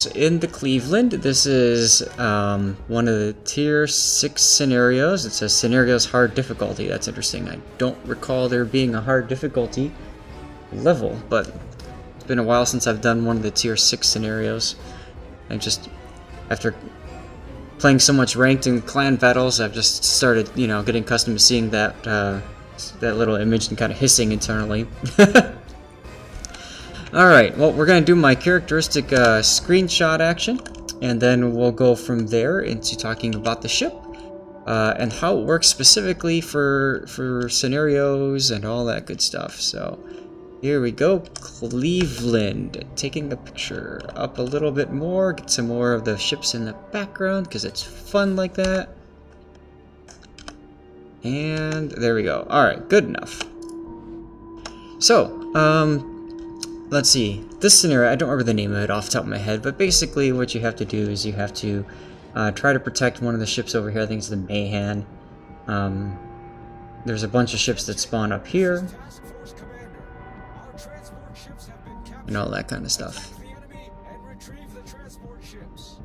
In the Cleveland, this is one of the tier 6 scenarios. It says scenarios hard difficulty. That's interesting. I don't recall there being a hard difficulty level, but it's been a while since I've done one of the tier 6 scenarios. I just, after playing so much ranked and clan battles, I've just started, you know, getting accustomed to seeing that that little image and kind of hissing internally. Alright, well, we're going to do my characteristic screenshot action, and then we'll go from there into talking about the ship, and how it works specifically for scenarios and all that good stuff. So, here we go, Cleveland, taking a picture up a little bit more, get some more of the ships in the background, because it's fun like that. And there we go. Alright, good enough. So, let's see, this scenario, I don't remember the name of it off the top of my head, but basically what you have to do is you have to try to protect one of the ships over here. I think it's the Mayhan. There's a bunch of ships that spawn up here, and all that kind of stuff.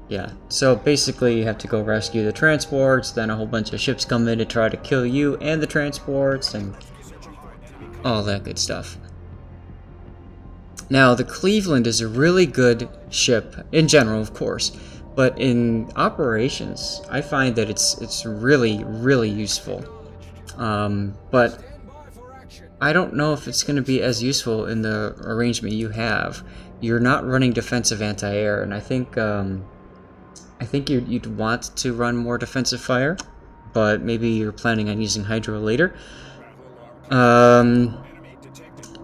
Yeah, so basically you have to go rescue the transports, then a whole bunch of ships come in to try to kill you and the transports, and all that good stuff. Now, the Cleveland is a really good ship, in general, of course, but in operations, I find that it's really, really useful. But I don't know if it's going to be as useful in the arrangement you have. You're not running defensive anti-air, and I think you'd want to run more defensive fire, but maybe you're planning on using Hydro later.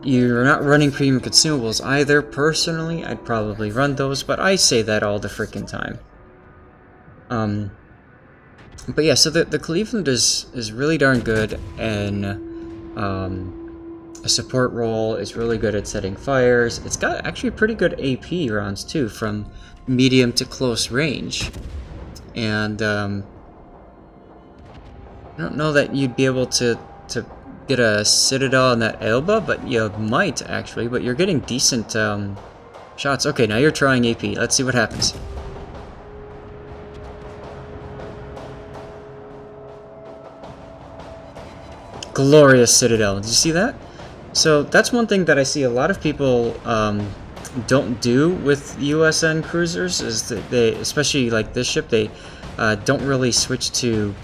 You're not running premium consumables either. Personally, I'd probably run those, but I say that all the freaking time. But yeah, so the Cleveland is really darn good, and a support role is really good at setting fires. It's got actually pretty good AP rounds too, from medium to close range. And I don't know that you'd be able to get a Citadel on that Elba, but you might actually, but you're getting decent shots. Okay, now you're trying AP. Let's see what happens. Glorious Citadel. Did you see that? So that's one thing that I see a lot of people don't do with USN cruisers, is that they, especially like this ship, they don't really switch to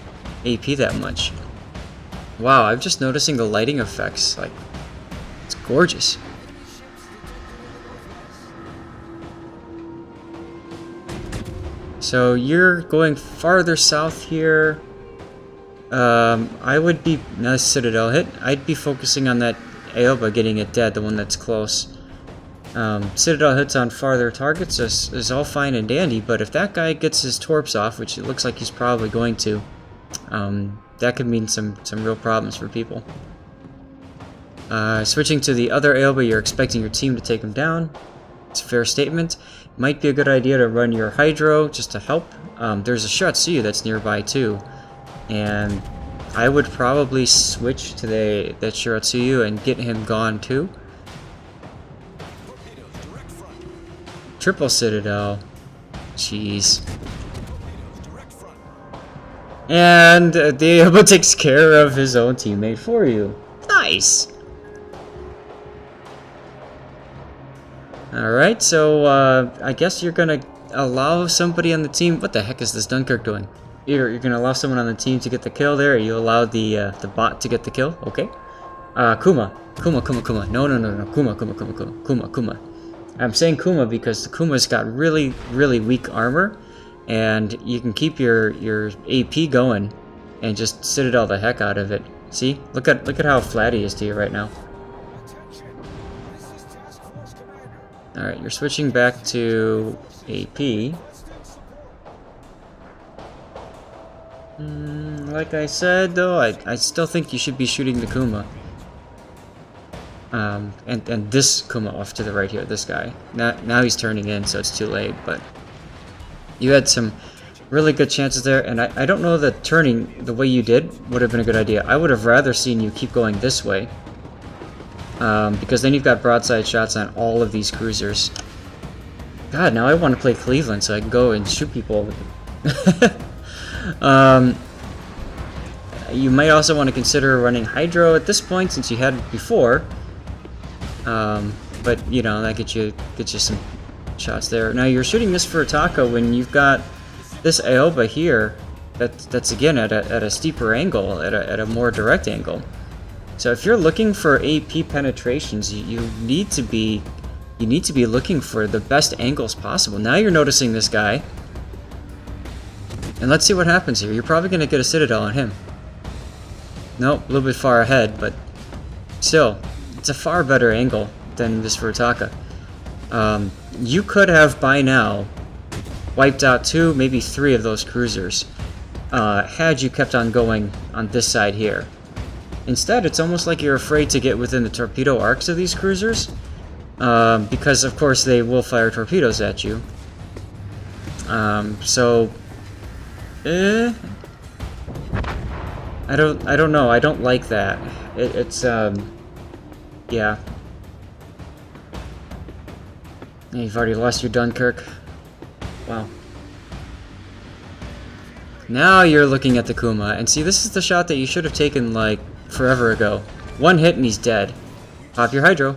AP that much. Wow, I'm just noticing the lighting effects, like, it's gorgeous. So you're going farther south here. I would be, nice Citadel hit, I'd be focusing on that Aoba getting it dead, the one that's close. Citadel hits on farther targets is all fine and dandy, but if that guy gets his torps off, which it looks like he's probably going to, that could mean some real problems for people. Switching to the other Aoba, you're expecting your team to take him down. It's a fair statement. Might be a good idea to run your Hydro just to help. There's a Shiratsuyu that's nearby too, and I would probably switch to that Shiratsuyu and get him gone too. Triple Citadel. Jeez. And the Aoba takes care of his own teammate for you. Nice! Alright, so I guess you're gonna allow somebody on the team... What the heck is this Dunkirk doing? You're gonna allow someone on the team to get the kill there, or you allow the bot to get the kill? Okay. Kuma. No. Kuma. I'm saying Kuma because the Kuma's got really, really weak armor, and you can keep your AP going and just Citadel the heck out of it. See? Look at how flat he is to you right now. Alright, you're switching back to AP. Like I said though, I still think you should be shooting the Kuma. And this Kuma off to the right here, this guy. Now he's turning in, so it's too late, but you had some really good chances there, and I don't know that turning the way you did would have been a good idea. I would have rather seen you keep going this way, because then you've got broadside shots on all of these cruisers. God, now I want to play Cleveland so I can go and shoot people with them. You might also want to consider running Hydro at this point since you had it before. But you know, that gets you some shots there. Now you're shooting this for Ataka when you've got this Aoba here. That's again at a steeper angle, at a more direct angle. So if you're looking for AP penetrations, you need to be looking for the best angles possible. Now you're noticing this guy, and let's see what happens here. You're probably going to get a Citadel on him. Nope, a little bit far ahead, but still, it's a far better angle than this for Ataka. You could have by now wiped out 2, maybe 3 of those cruisers had you kept on going on this side here. Instead, it's almost like you're afraid to get within the torpedo arcs of these cruisers, because of course they will fire torpedoes at you. I don't know. I don't like that. Yeah. You've already lost your Dunkirk. Wow. Now you're looking at the Kuma, and see, this is the shot that you should have taken, like, forever ago. 1 hit and he's dead. Pop your Hydro.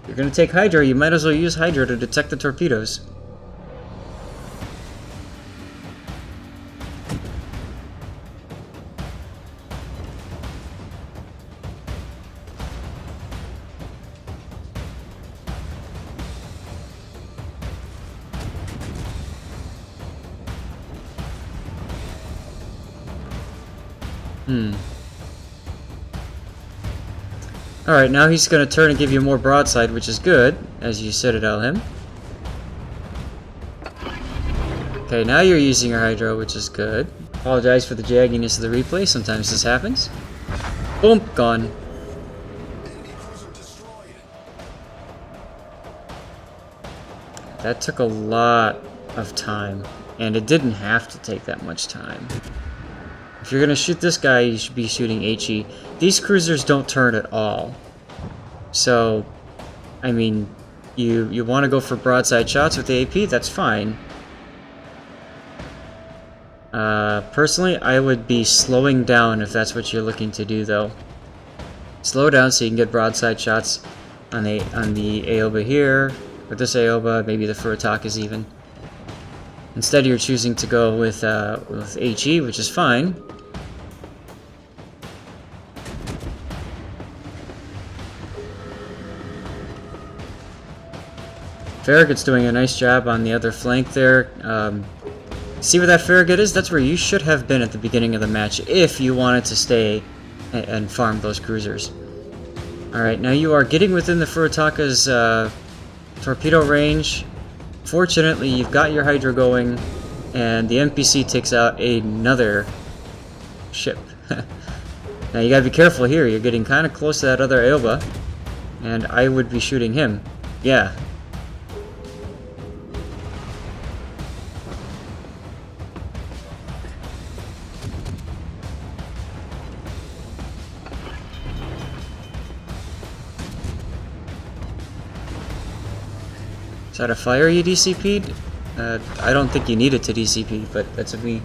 You're gonna take Hydro, you might as well use Hydro to detect the torpedoes. Alright, now he's going to turn and give you more broadside, which is good, as you Citadel him. Okay, now you're using your Hydro, which is good. Apologize for the jagginess of the replay, sometimes this happens. Boom, gone. That took a lot of time, and it didn't have to take that much time. If you're gonna shoot this guy, you should be shooting HE. These cruisers don't turn at all. So, I mean, you want to go for broadside shots with the AP, that's fine. Personally, I would be slowing down if that's what you're looking to do, though. Slow down so you can get broadside shots on the Aoba here, or this Aoba, maybe the Furutakas even. Instead, you're choosing to go with HE, which is fine. Farragut's doing a nice job on the other flank there. See where that Farragut is? That's where you should have been at the beginning of the match if you wanted to stay and farm those cruisers. Alright, now you are getting within the Furutaka's torpedo range. Fortunately, you've got your Hydro going, and the NPC takes out another ship. Now you gotta be careful here. You're getting kind of close to that other Aoba, and I would be shooting him. Yeah. Is that a fire you DCP'd? I don't think you need it to DCP, but that's if we.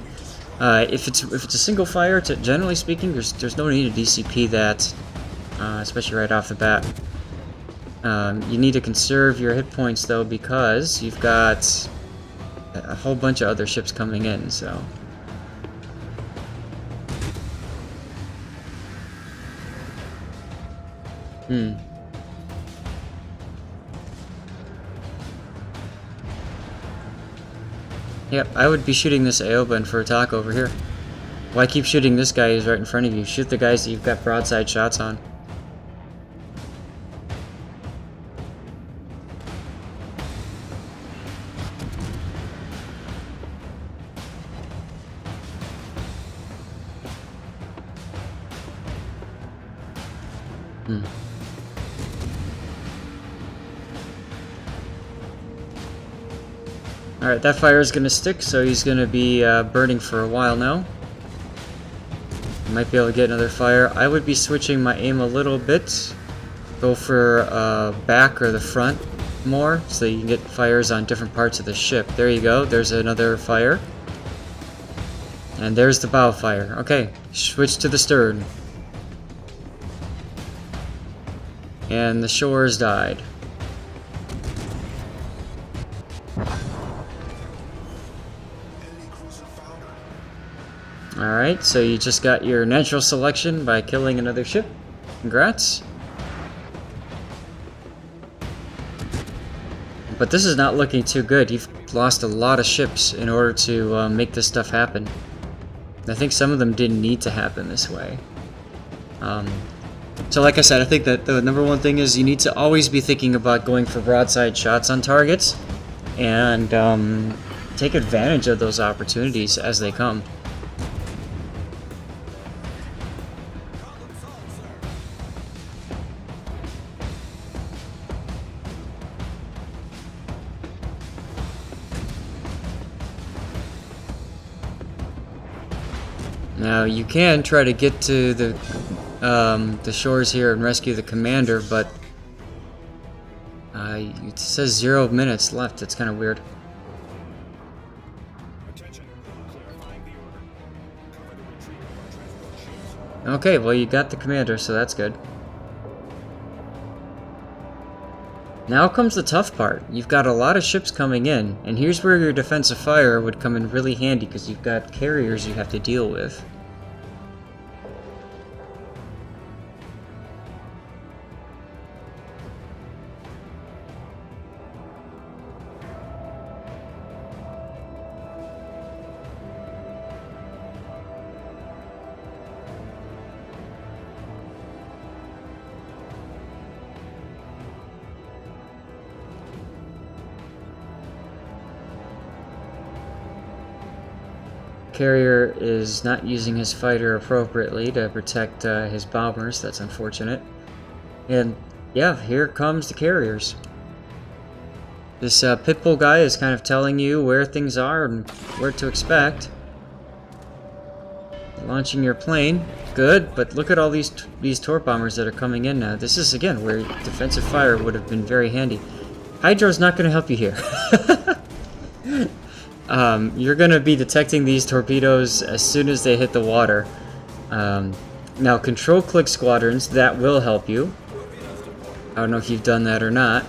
If it's a single fire, generally speaking, there's no need to DCP that, especially right off the bat. You need to conserve your hit points though, because you've got a whole bunch of other ships coming in. So. Yep, I would be shooting this Aoba and Furutaka over here. Why keep shooting this guy who's right in front of you? Shoot the guys that you've got broadside shots on. Alright, that fire is going to stick, so he's going to be burning for a while now. Might be able to get another fire. I would be switching my aim a little bit. Go for back or the front. more, so you can get fires on different parts of the ship. There you go, there's another fire. And there's the bow fire. Okay, switch to the stern. And the shores died. Alright, so you just got your natural selection by killing another ship. Congrats. But this is not looking too good. You've lost a lot of ships in order to make this stuff happen. I think some of them didn't need to happen this way. So like I said, I think that the number one thing is you need to always be thinking about going for broadside shots on targets and take advantage of those opportunities as they come. Now you can try to get to the shores here and rescue the commander, but it says 0 minutes left. It's kind of weird. Okay, well you got the commander, so that's good. Now comes the tough part. You've got a lot of ships coming in, and here's where your defensive fire would come in really handy because you've got carriers you have to deal with. Carrier is not using his fighter appropriately to protect his bombers. That's unfortunate. And yeah, here comes the carriers. This Pitbull guy is kind of telling you where things are and where to expect. Launching your plane, good, but look at all these torp bombers that are coming in now. This is again where defensive fire would have been very handy. Hydro's not going to help you here. You're going to be detecting these torpedoes as soon as they hit the water. Now, control click squadrons, that will help you. I don't know if you've done that or not.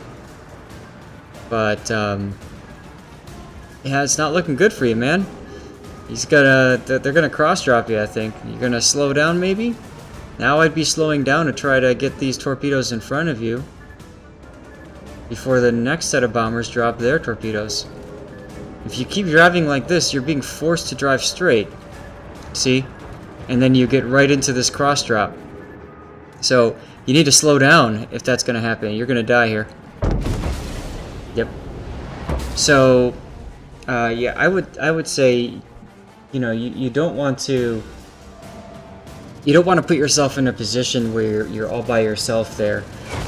But, yeah, it's not looking good for you, man. They're gonna cross-drop you, I think. You're gonna slow down, maybe? Now I'd be slowing down to try to get these torpedoes in front of you before the next set of bombers drop their torpedoes. If you keep driving like this, you're being forced to drive straight. See? And then you get right into this cross drop. So, you need to slow down if that's going to happen. You're going to die here. Yep. So, yeah, I would say, you know, you don't want to put yourself in a position where you're all by yourself there.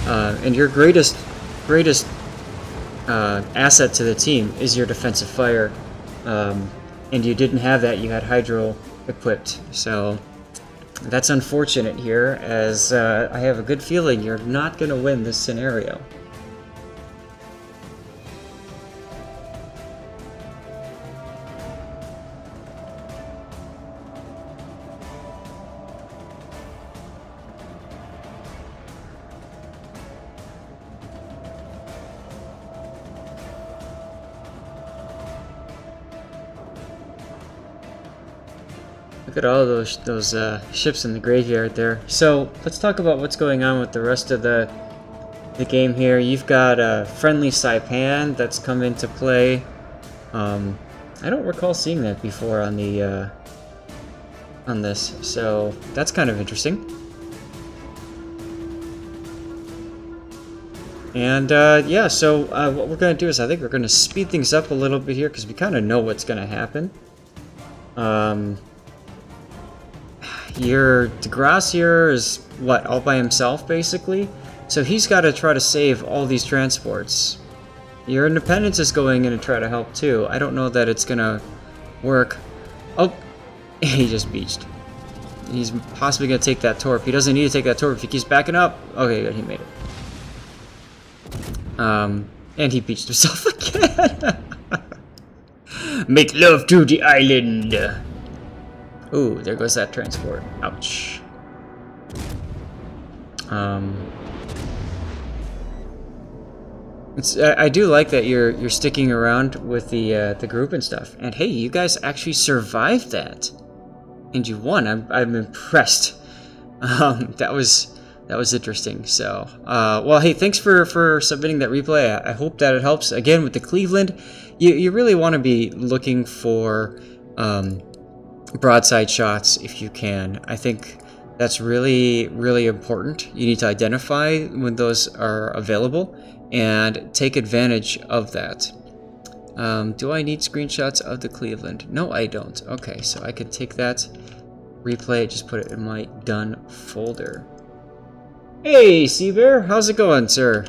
And your greatest asset to the team is your defensive fire, and you didn't have that. You had Hydro equipped, so that's unfortunate here, as I have a good feeling you're not going to win this scenario. Look at all those ships in the graveyard there. So let's talk about what's going on with the rest of the game here. You've got a friendly Saipan that's come into play. I don't recall seeing that before on the on this, so that's kind of interesting. And yeah, so what we're going to do is I think we're going to speed things up a little bit here because we kind of know what's going to happen. Your DeGrasse here is, what, all by himself, basically? So he's got to try to save all these transports. Your Independence is going in to try to help, too. I don't know that it's gonna work. Oh, he just beached. He's possibly gonna take that torp. He doesn't need to take that torp if he keeps backing up. Okay, good, he made it. And he beached himself again. Make love to the island. Ooh, there goes that transport. Ouch. I do like that you're sticking around with the group and stuff. And hey, you guys actually survived that, and you won. I'm impressed. That was interesting. So, well, hey, thanks for submitting that replay. I hope that it helps. Again, with the Cleveland, you really want to be looking for broadside shots if you can. I think that's really, really important. You need to identify when those are available and take advantage of that. Do I need screenshots of the Cleveland? No, I don't. Okay, so I could take that, replay it, just put it in my done folder. Hey, Seabear, how's it going, sir?